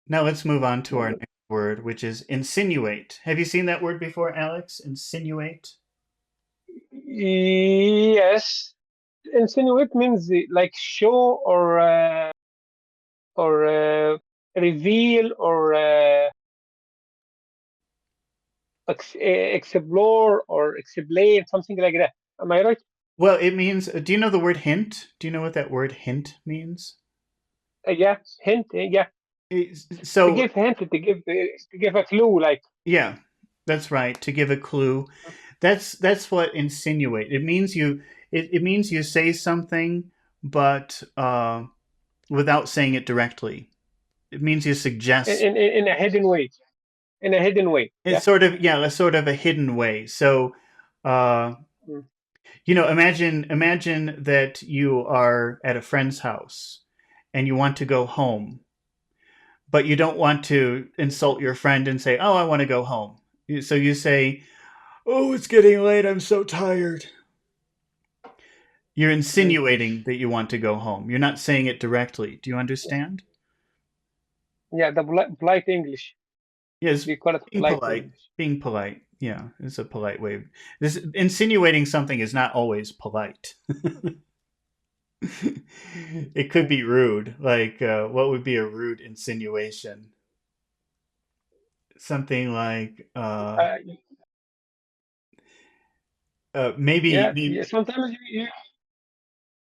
Now let's move on to our Mm, next word, which is insinuate. Have you seen that word before, Alex? Insinuate? yes. Insinuate means like show or reveal or explore or explain something like that. Am I right? Well, it means, do you know the word hint? Do you know what that word hint means? Yeah. Hint. Yeah. To So, give hint. To give a clue. Like. yeah, that's right. To give a clue, that's what insinuate. It means you say something, but without saying it directly. It means you in, suggest. in, in a hidden way. In a hidden way. It's Yeah. sort of, yeah, a sort of a hidden way. So, uh, Mm. imagine that you are at a friend's house and you want to go home, but you don't want to insult your friend and say, "Oh, I want to go home." So you say, "Oh, it's getting late. I'm so tired." You're Mm. insinuating that you want to go home. You're not saying it directly. Do you understand? Yeah. The polite English. Yes, We call it being polite polite. English. Being polite. Yeah, it's a polite way. This insinuating something is not always polite. It could Mm. be rude. Like, what would be a rude insinuation? Something like, Uh, maybe, yeah. Yeah. Sometimes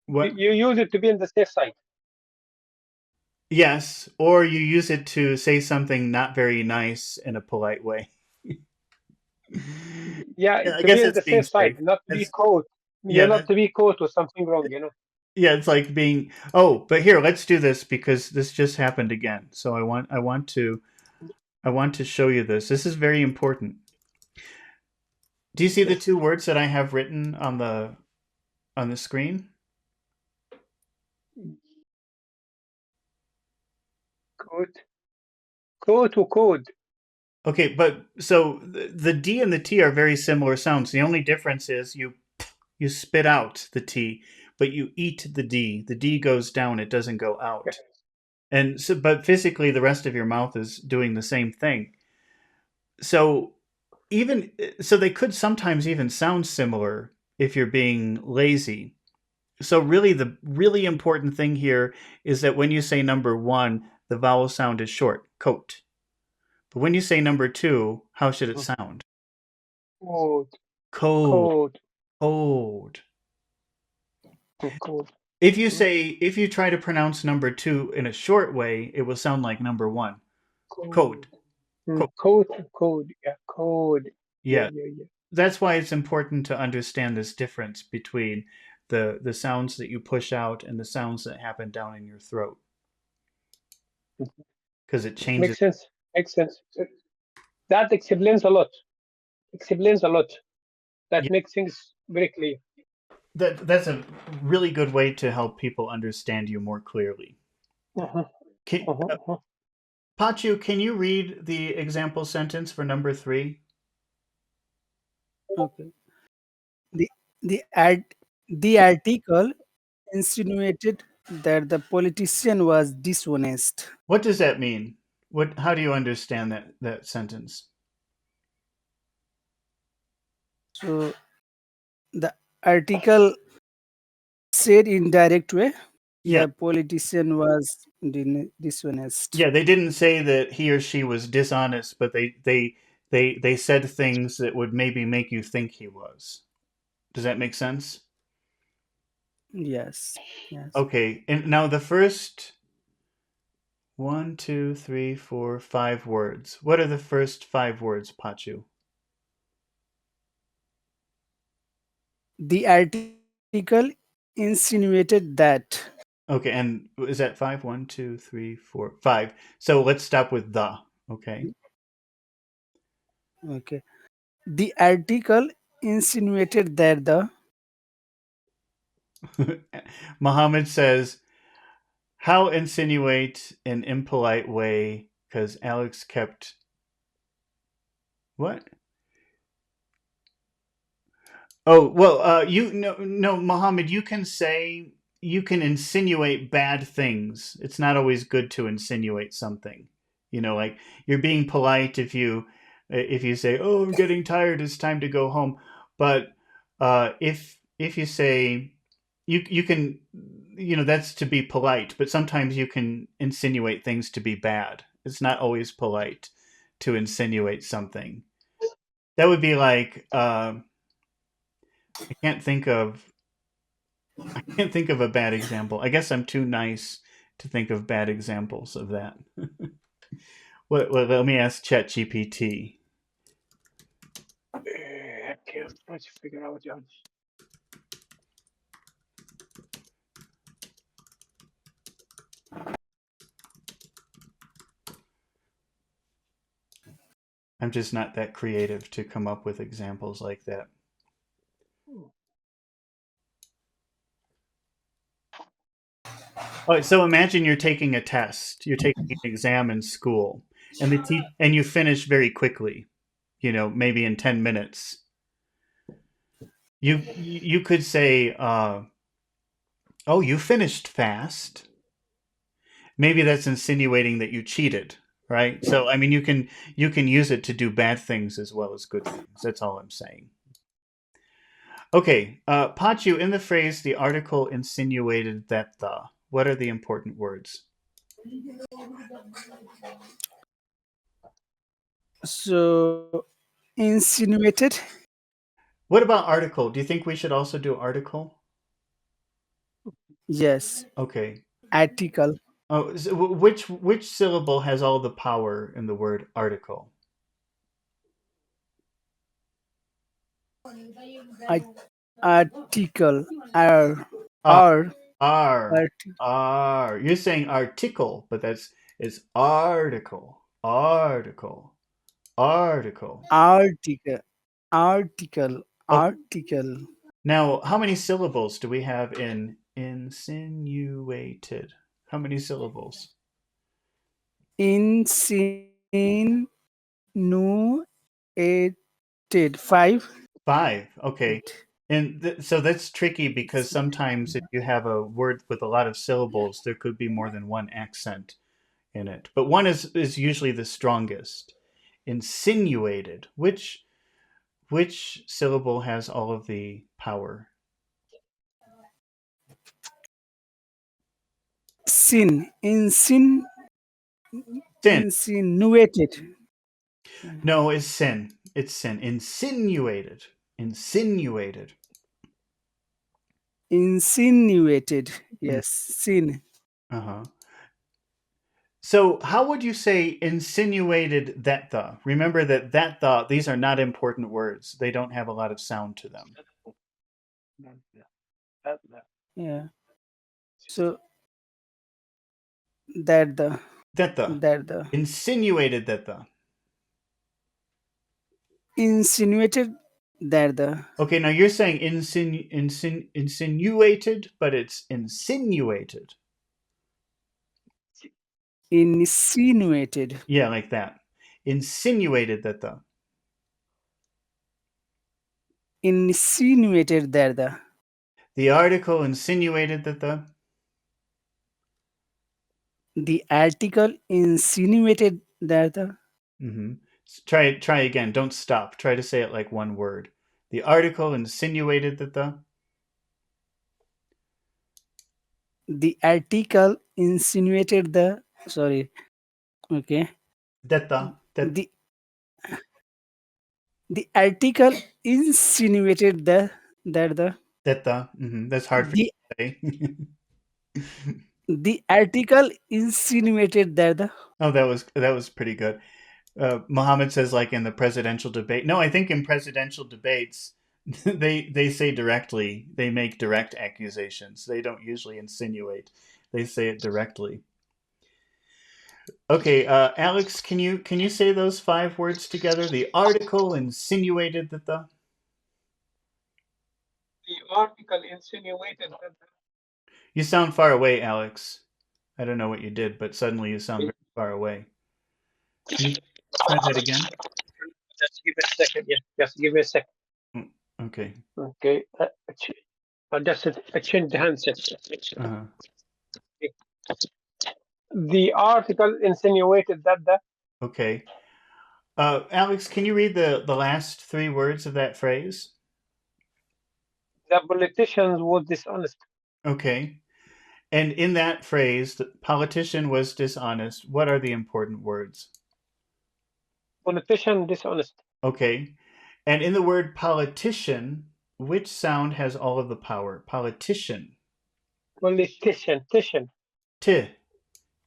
what? you use it to be in the safe side. Yes, or you use it to say something not very nice in a polite way. Yeah. Yeah, I To guess be in that's the being safe side, safe. not to be That's caught. You're yeah, not to be caught with something wrong. yeah. It's like being. Oh, but here, let's do this because this just happened again. So I want to show you this. This is very important. Do you see the two words that I have written on the screen? Code. Code to code. Okay, but so the D and the T are very similar sounds. The only difference is you spit out the T, but you eat the D. The D goes down, it doesn't go Okay. out. And so, but physically, the rest of your mouth is doing the same thing. So even so, they could sometimes even sound similar if you're being lazy. So really, the really important thing here is that when you say number one, the vowel sound is short, coat. But when you say number two, how should it Mm. sound? Code. Cold, Code. cold. Code. If you try to pronounce number two in a short way, it will sound like number one. Coat, Code. coat. Code. Code. Yeah. Code. Yeah. Yeah, Yeah. Yeah. that's why it's important to understand this difference between the sounds that you push out and the sounds that happen down in your throat because it changes. Makes sense. Makes sense. That explains a lot. Explains a lot. That Yeah, makes things very clear. that's a really good way to help people understand you more clearly. Uh-huh. Can, Uh-huh. Uh-huh. Pachu, can you read the example sentence for number three? Okay. The the ad the article insinuated that the politician was dishonest. What does that mean? What? How do you understand that sentence? So the article said in direct way Yeah, the politician was dishonest. yeah. They didn't say that he or she was dishonest, but they said things that would maybe make you think he was. Does that make sense? Yes. Yes. Okay, and now the first one, two, three, four, 5 words. What are the first 5 words, Pachu? The article insinuated that Okay, and is that five? One, two, three, four, 5. So let's stop with the. Okay. okay. The article insinuated that the Muhammad says, "How insinuate an impolite way?" Because Alex kept what? Oh well, you no, Muhammad. You can insinuate bad things. It's not always good to insinuate something. Like you're being polite if you say, "Oh, I'm getting tired. It's time to go home." But if you say you can that's to be polite, but sometimes you can insinuate things to be bad. It's not always polite to insinuate something. That would be like I can't think of a bad example. I guess I'm too nice to think of bad examples of that. Let me ask ChatGPT. Okay, let's figure out the answer. I'm just not that creative to come up with examples like that. Oh, so imagine you're taking a test. You're taking an exam in school, and and you finish very quickly. Maybe in 10 minutes. You could say, "Oh, you finished fast." Maybe that's insinuating that you cheated, right? So I mean, you can use it to do bad things as well as good things. That's all I'm saying. Okay, Pachu, in the phrase, the article insinuated that the. What are the important words? So insinuated. What about article? Do you think we should also do article? Yes. Okay. Article. Oh, so which syllable has all the power in the word article? Article. R. Ah, R. R. Art, R. You're saying article, but it's article. Article. Article. article. Article. Okay. Article. Now, how many syllables do we have in insinuated? How many syllables? Insinuated. 5. 5. Okay. And so that's tricky because sometimes if you have a word with a lot of syllables, there could be more than one accent in it. But one is usually the strongest. Insinuated. Which syllable has all of the power? Sin. Sin. Insinuated. No, it's sin. It's sin. Insinuated. Insinuated. Insinuated. Mm, Yes. Sin. uh-huh. So, how would you say insinuated that the? Remember that the, these are not important words. They don't have a lot of sound to them. Yeah. So that the That the. that the Insinuated that the. insinuated that the Okay, now you're saying insinuated, but it's insinuated. insinuated Yeah, like that. Insinuated that the. insinuated that The article insinuated that the. the article insinuated that Mm-hmm. Try again. Don't stop. Try to say it like one word. The article insinuated that the. the article insinuated the sorry okay That the. That the the article insinuated that that the. That's hard for the you to say. the article insinuated that Oh, that was pretty good. Muhammad says like in the presidential debate. No, I think in presidential debates they say directly. They make direct accusations. They don't usually insinuate. They say it directly. Okay, Alex, can you say those 5 words together? The article insinuated that the. Article insinuated that You sound far away, Alex. I don't know what you did, but suddenly you sound very far away. Can you try that again? just give me a second. Yeah, just give me a second. Mm, okay. Okay. Just change the handset. Uh-huh. The article insinuated that Okay. Alex, can you read the last three words of that phrase? the politicians was dishonest. Okay. And in that phrase, the politician was dishonest. What are the important words? Politician dishonest. Okay. And in the word politician, which sound has all of the power? Politician. Politician. Titian. T,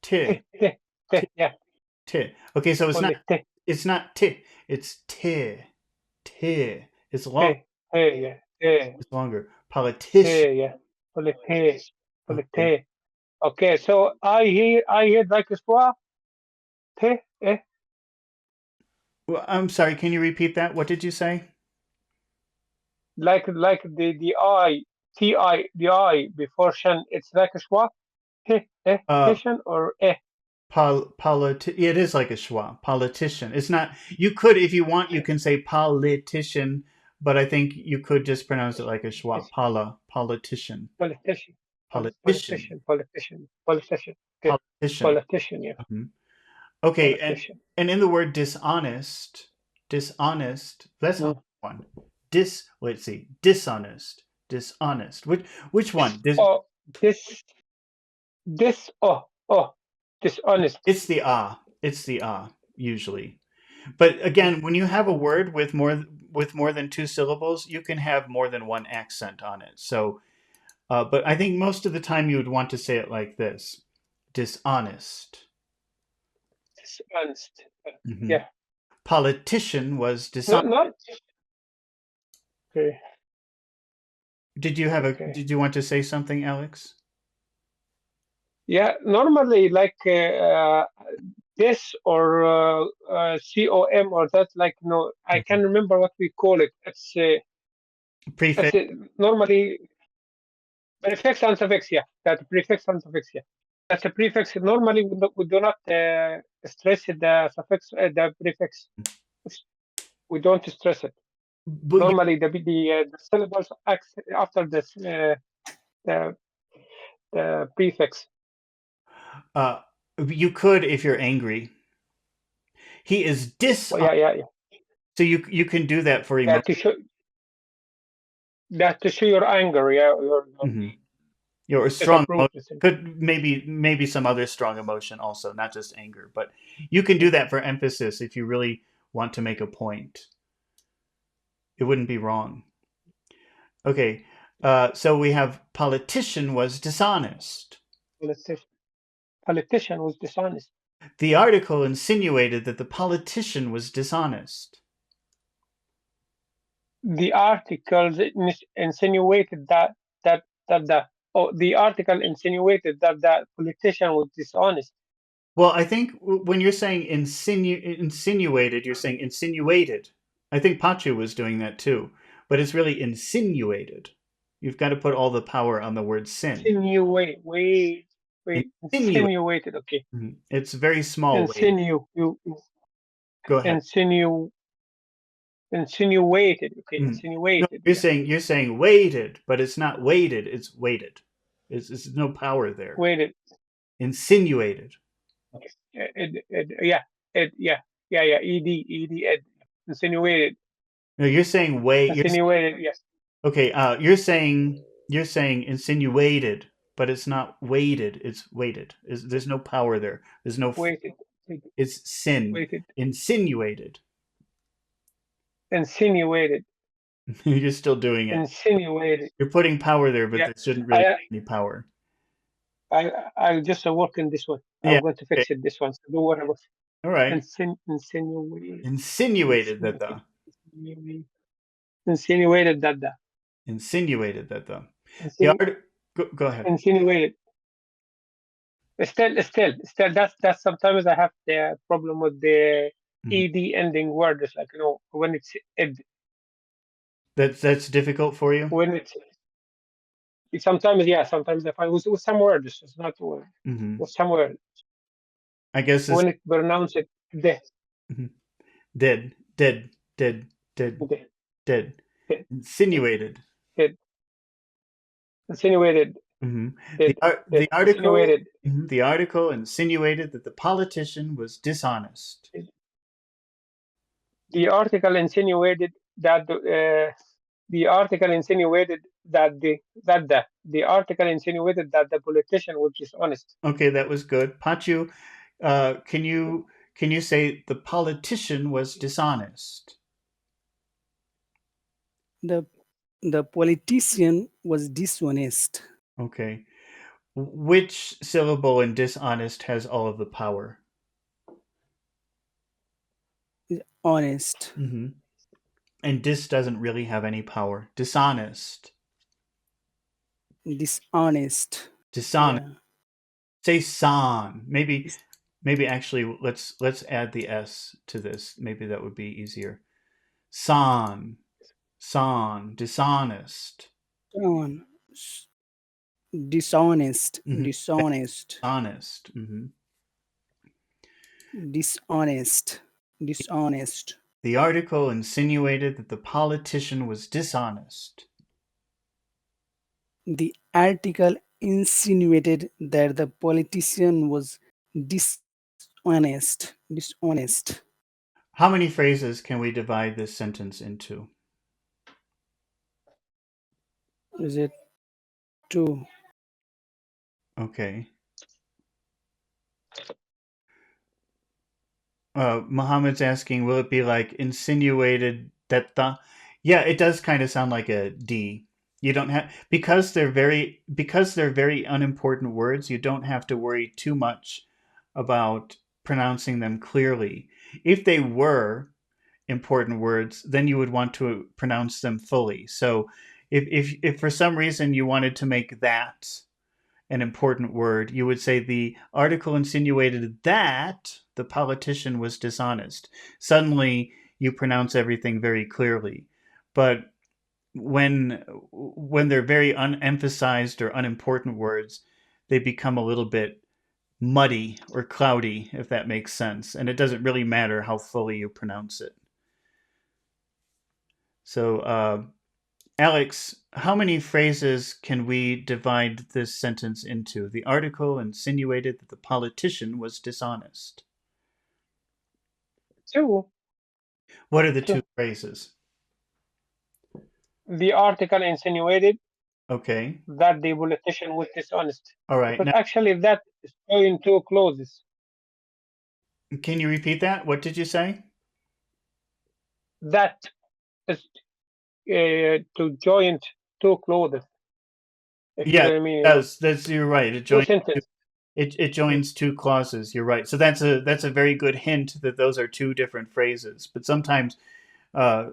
t, t, Yeah. t. Okay, so Politi. it's not t, it's t, t. It's long. Hey. Hey. Yeah. Hey. It's longer. Politician. Hey. Yeah. Politi. Okay. Politi. Okay. So I hear like a swa. Te. Eh. Well, I'm sorry. Can you repeat that? What did you say? Like the I. Ti. The I before shan. It's like a swa. Te. Eh. Uh, Titian or eh. it is like a schwa. Politician. It's not. You could, if you want, you can say politician, but I think you could just pronounce it like a schwa. Politician. Politician. Politician. Politician. Politician. Politician. Okay. Politician. Politician. Yeah. Mhm. Okay, Politician. and in the word dishonest, dishonest. That's a hard Mm. one. Let's see. Dishonest. Dishonest. Which one? Oh, this dishonest. It's the ah. It's the ah usually. But again, when you have a word with more than two syllables, you can have more than one accent on it. So, but I think most of the time you would want to say it like this: dishonest. Dishonest. Hmm. Yeah. Politician was dishonest. Not okay. Did you have a? Okay. Did you want to say something, Alex? Yeah. Normally, like this or com or that. Like no, I Mhm. can't remember what we call it. It's Prefix. normally prefix and suffix. Yeah. That prefix and suffix. Yeah. That's a prefix. Normally, we do not stress the suffix, the prefix. We don't stress it. But you, Normally, the syllables after this the the prefix. uh, you could if you're angry. He is Oh, dishonest. yeah. So you can do that for Yeah, emotion. to show your anger. Yeah, your Hmm. Or strong emotion. disapprove. Listen. Could maybe some other strong emotion also, not just anger. But you can do that for emphasis if you really want to make a point. It wouldn't be wrong. Okay, so we have politician was dishonest. Politician, politician was dishonest. The article insinuated that the politician was dishonest. The articles insinuated that the article insinuated that the politician was dishonest. Well, I think when you're saying insinuated, you're saying insinuated. I think Pachu was doing that too, but it's really insinuated. You've got to put all the power on the word sin. Wait, Insinuate. insinuated. Okay, Mhm. It's very small weight. you Go ahead. insinu insinuated. Okay, Mhm. No, insinuated. you're Yeah, saying weighted, but it's not weighted. It's weighted. It's no power there. waited. Insinuated. Okay. Yeah, yeah. Ed. Insinuated. No, you're saying Insinuated. Yes, okay. You're saying insinuated, but it's not weighted. It's weighted. There's no power there. There's no. waited, It's sin. waited. Insinuated. Insinuated. You're still doing it. Insinuated. You're putting power there, but Yeah, there shouldn't really I be any power. I'll just work in this one. Yeah. I'm going to Okay. fix it. This one. So do whatever. All right. Insinuated. Insinuated that the. Insinuated. Insinuated that the. Insinuated that the. The Insinu- art. Go ahead. Insinuated. Still. That's sometimes I have the problem with the Mhm. ed ending words. Like when it's ed, That's difficult for you. when sometimes, yeah, sometimes I find with some words it's not Hmm. with some words I guess it's when it pronounce it the mhm. Dead, dead, dead, dead, the dead. the Insinuated. the insinuated. hmm Did the article insinuated. the article insinuated that the politician was dishonest. The article insinuated that the article insinuated that the article insinuated that the politician was dishonest. Okay, that was good. Pachu, uh, can you can you say the politician was dishonest? The the politician was dishonest. Okay. Which syllable in dishonest has all of the power? Honest. hmm And dis doesn't really have any power. Dishonest. Dishonest. Dishonest. Yeah. Say san. Maybe Dis- maybe actually let's add the s to this. Maybe that would be easier. San. San. Dishonest. on. Dishonest. hmm Dishonest. Honest. Dishonest. Dishonest. The article insinuated that the politician was dishonest. The article insinuated that the politician was dishonest. Dishonest. How many phrases can we divide this sentence into? Is it two? Okay. Muhammad's asking, will it be like insinuated that the? Yeah, it does kind of sound like a D. You don't have because they're very unimportant words. You don't have to worry too much about pronouncing them clearly. If they were important words, then you would want to pronounce them fully. So, if for some reason you wanted to make that an important word, you would say the article insinuated that the politician was dishonest. Suddenly, you pronounce everything very clearly. But when they're very unemphasized or unimportant words, they become a little bit muddy or cloudy, if that makes sense. And it doesn't really matter how fully you pronounce it. So, Alex, how many phrases can we divide this sentence into? The article insinuated that the politician was dishonest. Two. What are the two Two. phrases? The article insinuated Okay. that the politician was dishonest, All right. because Now, actually that is showing two clauses. can you repeat that? What did you say? That is to join two clauses. If you Yeah, know it what I mean, That's you're right. two sentences. It joins two clauses. You're right. So that's a very good hint that those are two different phrases. But sometimes uh,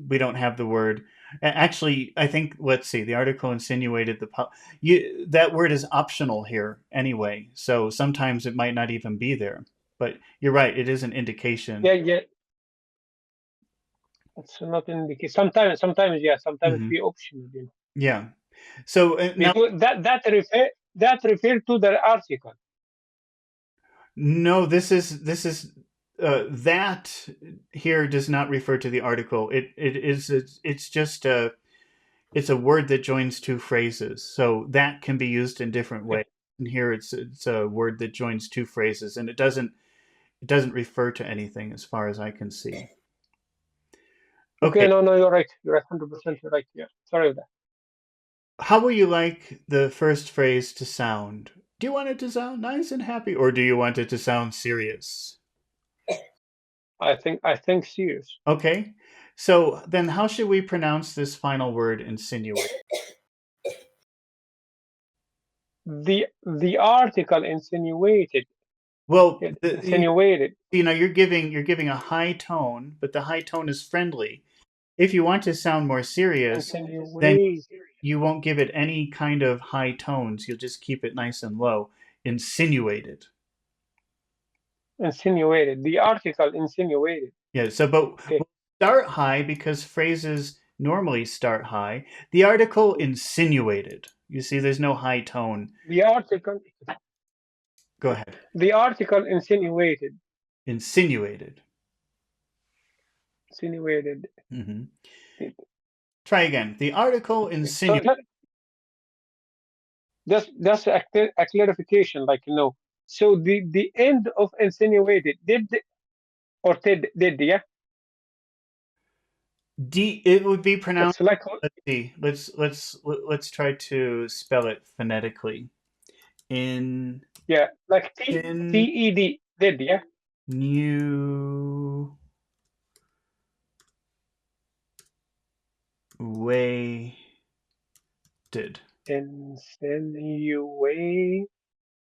we don't have the word. Actually, I think let's see. The article insinuated that word is optional here anyway. So sometimes it might not even be there. But you're right. It is an indication. Yeah, yeah. It's not in the case. Sometimes, yeah. Sometimes it hmm be optional, you know, Yeah. So now, because that refer to the article. no, this is that here does not refer to the article. It's just it's a word that joins two phrases. So that can be used in different Okay. ways. And here it's a word that joins two phrases, and it doesn't refer to anything as far as I can see. Okay. Okay, No, no, you're right. You're 100% right. Yeah. Sorry about that. how will you like the first phrase to sound? Do you want it to sound nice and happy, or do you want it to sound serious? I think serious. Okay, so then how should we pronounce this final word, insinuate? The article insinuated. Well, It insinuated. you're giving a high tone, but the high tone is friendly. If you want to sound more serious, then Insinuated. you won't give it any kind of high tones. You'll just keep it nice and low. Insinuated. Insinuated. The article insinuated. Yeah, so but Okay. we'll start high because phrases normally start high. The article insinuated. You see, there's no high tone. The article. Go Okay. ahead. The article insinuated. Insinuated. Insinuated. hmm Try again. The article So insinuated. Just a clarification, like So the end of insinuated or did, yeah. It would be pronounced. It's like Let's see. Let's try to spell it phonetically. In yeah, like sin TED did, yeah. new way did. Insinuate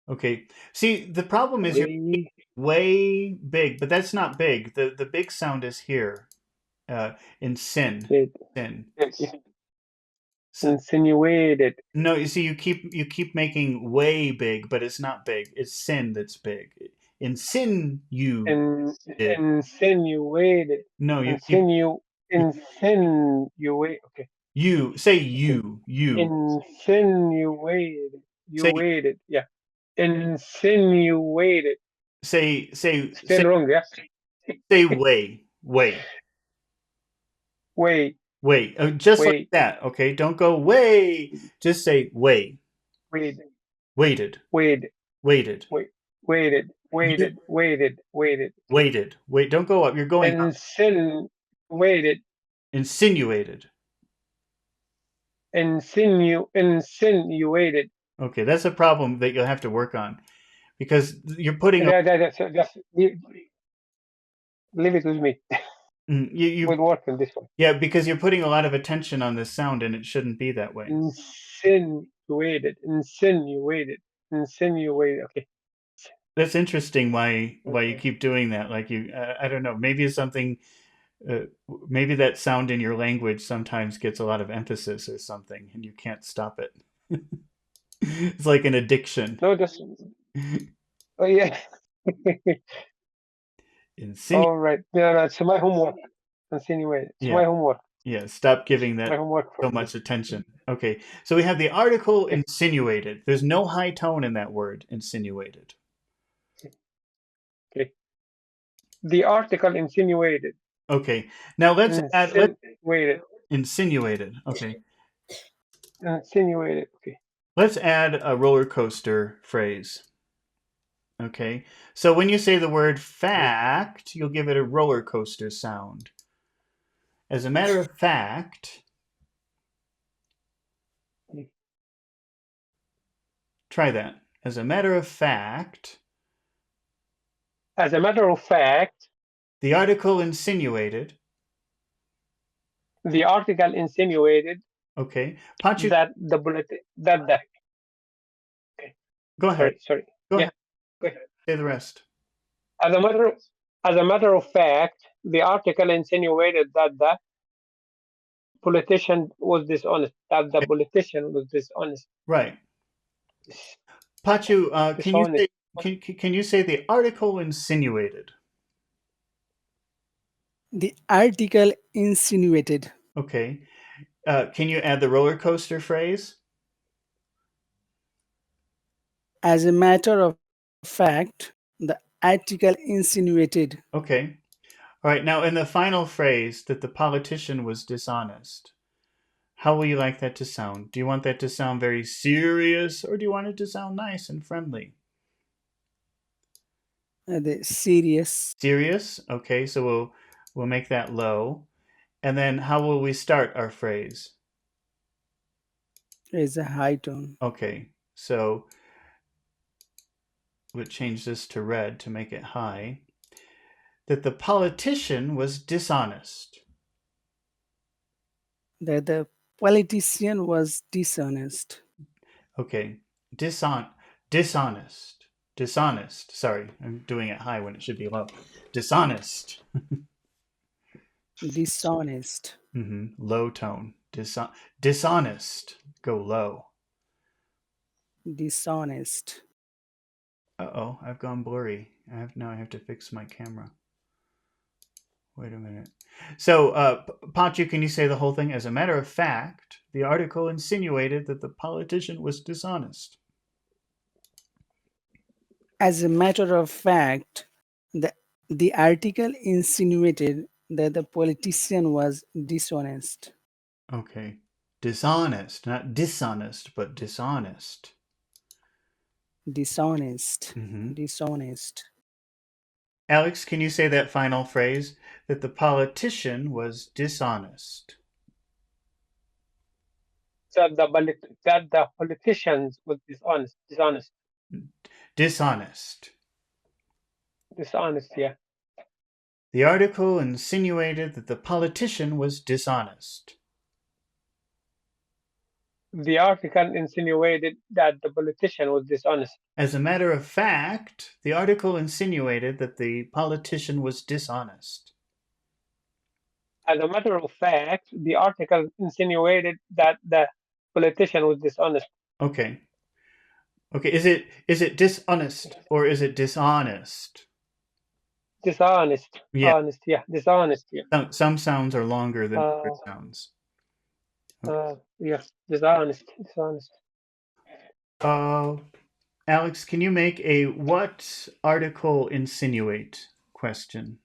Okay. See, the problem is you're way way big, but that's not big. The big sound is here. In sin. did, Sin. yeah. So, Insinuated. no, you see, you keep making way big, but it's not big. It's sin that's big. In sin you In did. insinuated. No, Insinu insinuate. Okay. you say Okay. you Insinuated. You say waited. Yeah. Insinuated. say say Still say wrong. Yeah. say way Wait. way. Just like Wait. that. Okay, don't go way. Just say way. Wait. Waited. Wait. Waited. Wait. Waited. You Waited. Waited. Waited. Okay. waited. Wait. Don't go up. You're going up. Insinuated. Insinuated. Insinuated. Okay, that's a problem that you'll have to work on because you're putting a Just leave it with me. you We'll work on this one. yeah, because you're putting a lot of attention on this sound and it shouldn't be that way. Insinuated. Okay. That's interesting why you Okay. keep doing that. Like I don't know, maybe it's something uh, maybe that sound in your language sometimes gets a lot of emphasis or something and you can't stop it. It's like an addiction. No, just oh yeah. Insinu- All right. Yeah, that's my homework. Insinuate. It's yeah, my homework. yeah, stop giving My that homework for so today. much attention. Okay, so we have the article Okay. insinuated. There's no high tone in that word, insinuated. Okay. The article insinuated. Okay, now let's Insinuated. insinuated. Okay, Insinuated. Okay. let's add a roller coaster phrase. Okay, so when you say the word Okay. fact, you'll give it a roller coaster sound. As a matter of fact, try that. As a matter of fact, As a matter of fact, the article insinuated. the article insinuated Okay, Pachu, that the bulletin that the okay. go ahead. Sorry. Go Yeah. ahead. Go ahead. Say the rest. As a matter of, as a matter of fact, the article insinuated that the politician was dishonest. That the politician was dishonest. Right, Pachu. Can you say Dishonest. can you say the article insinuated? The article insinuated. Okay. Can you add the roller coaster phrase? As a matter of fact, the article insinuated Okay. All right. Now, in the final phrase that the politician was dishonest, how will you like that to sound? Do you want that to sound very serious, or do you want it to sound nice and friendly? the serious Serious. Okay. So we'll make that low, and then how will we start our phrase? is a high tone. Okay. So we'll change this to red to make it high. That the politician was dishonest. That the politician was dishonest. Okay. Dishonest. Dishonest. Sorry, I'm doing it high when it should be low. Dishonest. Dishonest. Low tone. Dishonest. Go low. Dishonest. Uh-oh, I've gone blurry. I have to fix my camera. Wait a minute. So, Pachu, can you say the whole thing? As a matter of fact, the article insinuated that the politician was dishonest. As a matter of fact, the, the article insinuated that the politician was dishonest. Okay. Dishonest, not dishonest, but dishonest. dishonest, Mm-hmm. dishonest. Alex, can you say that final phrase? That the politician was dishonest. That the politicians was Dishonest. dishonest. Yeah, The article insinuated that the politician was dishonest. the article insinuated that the politician was dishonest. As a matter of fact, the article insinuated that the politician was dishonest. As a matter of fact, the article insinuated that the politician was dishonest. Okay. Okay, is it dishonest or is it dishonest? Dishonest, Yeah, honest, yeah, dishonest, yeah, some sounds are longer than other uh, sounds. yeah, dishonest, dishonest. Uh, Alex, can you make a what article insinuate question?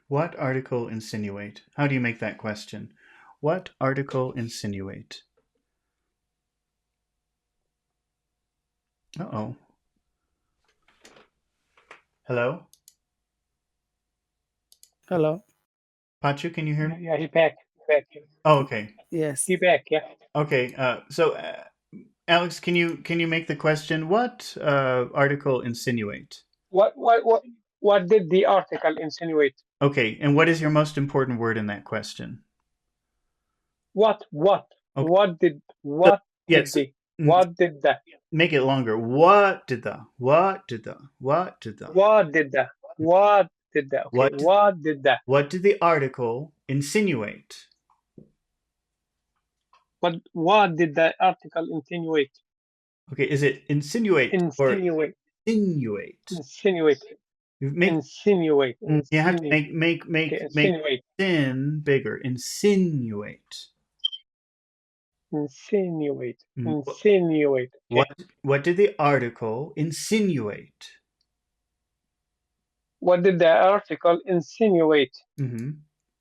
What article insinuate? How do you make that question? What article insinuate? Uh-oh. Hello? Hello. Pachu, can you hear me? Yeah, he back, Oh, okay. Yes. he back, yeah. Okay. Alex, can you make the question? What article insinuate? What, what, what, what did the article insinuate? Okay, and what is your most important word in that question? What, Okay. So, what did yes. the, mm, what did the, Make it longer. What did the what did the, what did the, okay, what what did the, what did the article insinuate? what did the article insinuate? Okay, is it insinuate or Insinuate, insinuate? insinuate, You make insinuate, you have to insinuate, okay, make insinuate, sin bigger. Insinuate. insinuate, Mm, insinuate, What okay. what did the article insinuate? What did the article insinuate? Mm-hmm.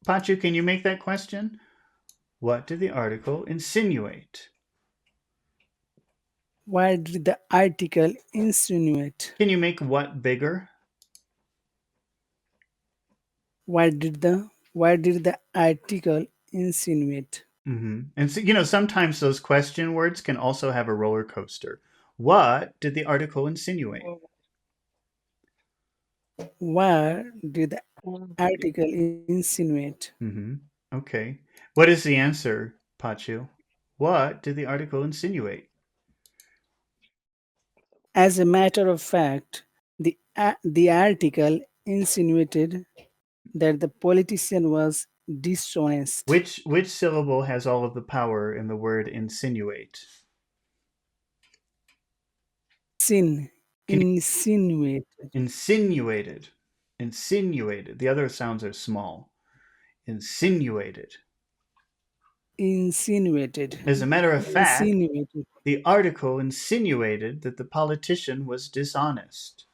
Pachu, can you make that question? What did the article insinuate? Why did the article insinuate? Can you make what bigger? Why did the article insinuate? Mm-hmm. And so, sometimes those question words can also have a roller coaster. What did the article insinuate? Why did the article insinuate? Mm-hmm. Okay. What is the answer, Pachu? What did the article insinuate? As a matter of fact, the article insinuated that the politician was dishonest. Which syllable has all of the power in the word insinuate? Sin, Can you insinuate, insinuated? Insinuated. The other sounds are small. Insinuated. insinuated, As a matter of fact, insinuated. the article insinuated that the politician was dishonest.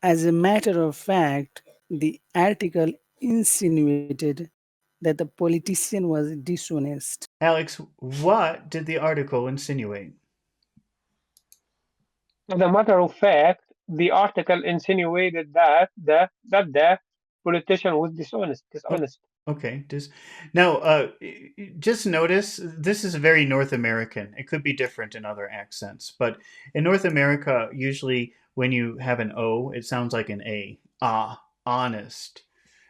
As a matter of fact, the article insinuated that the politician was dishonest. Alex, what did the article insinuate? As a matter of fact, the article insinuated that the politician was dishonest. Okay. Now, just notice this is very North American. It could be different in other accents, but in North America, usually when you have an O, it sounds like an A. Ah, honest.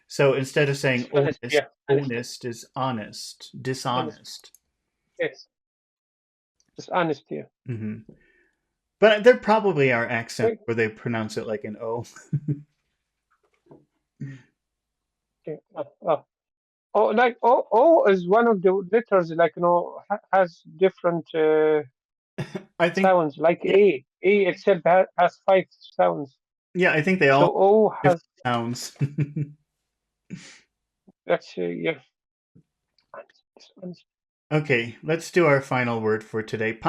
So instead of saying Honest, honest, yeah, honest, honest is honest, honest, dishonest. yes, dishonest, yeah. hmm But there probably are accents Okay, where they pronounce it like an O. okay. Oh, like O is one of the letters, like has different I think, sounds. Like yeah, A itself has five sounds. yeah, I think they So all O have has, different sounds. that's yeah. Honest, dishonest. Okay, let's do our final word for today.